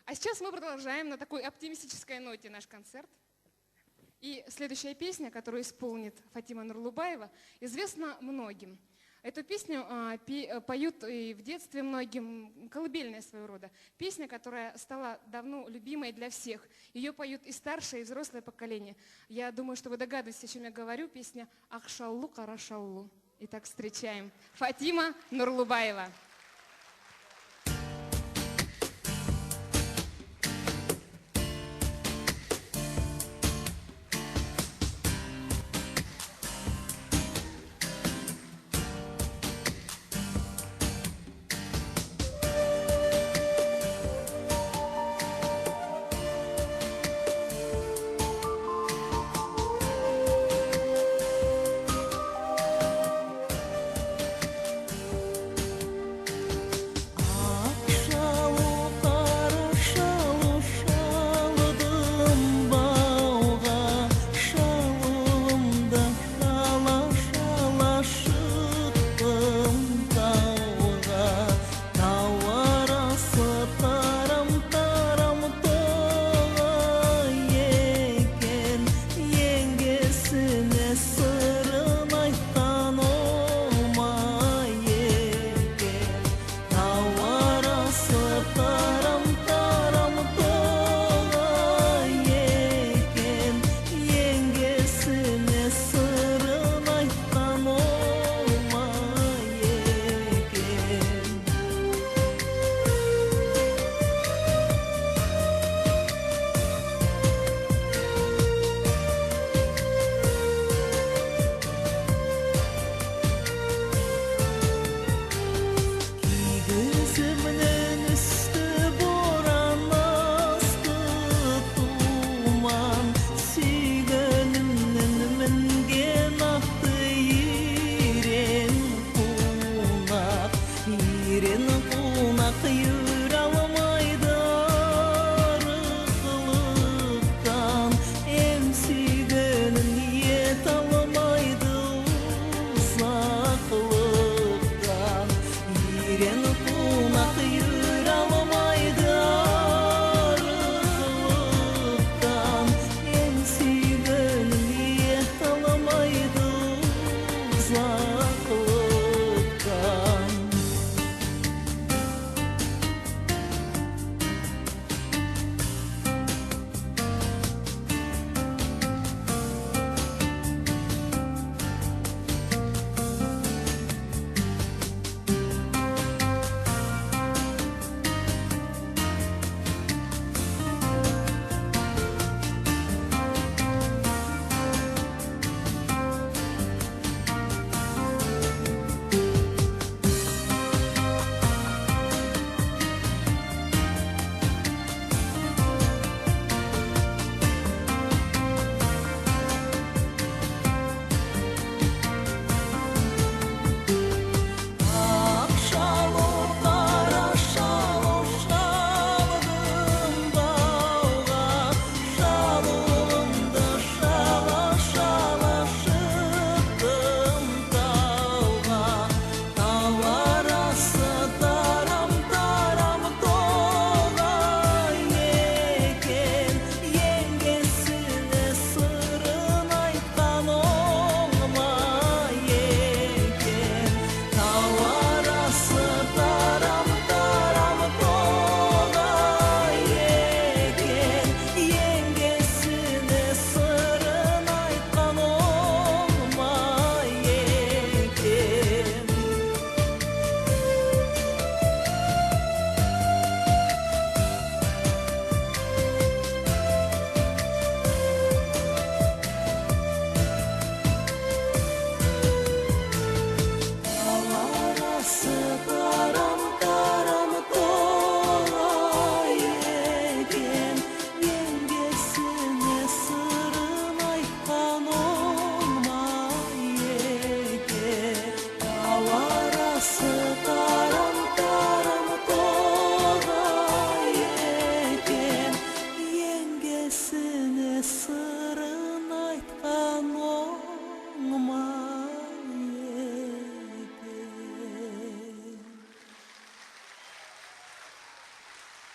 А сейчас мы продолжаем на такой оптимистической ноте наш концерт. И следующая песня, которую исполнит Фатима Нурлубаева, известна многим. Эту песню поют и в детстве многим, колыбельная своего рода. Песня, которая стала давно любимой для всех. Ее поют и старшее, и взрослое поколение. Я думаю, что вы догадываетесь, о чем я говорю. Песня «Ахшаллу, карашаллу». Итак, встречаем Фатима Нурлубаева.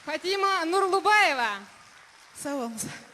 Фатима Нурлубаева. Сау болыңыз.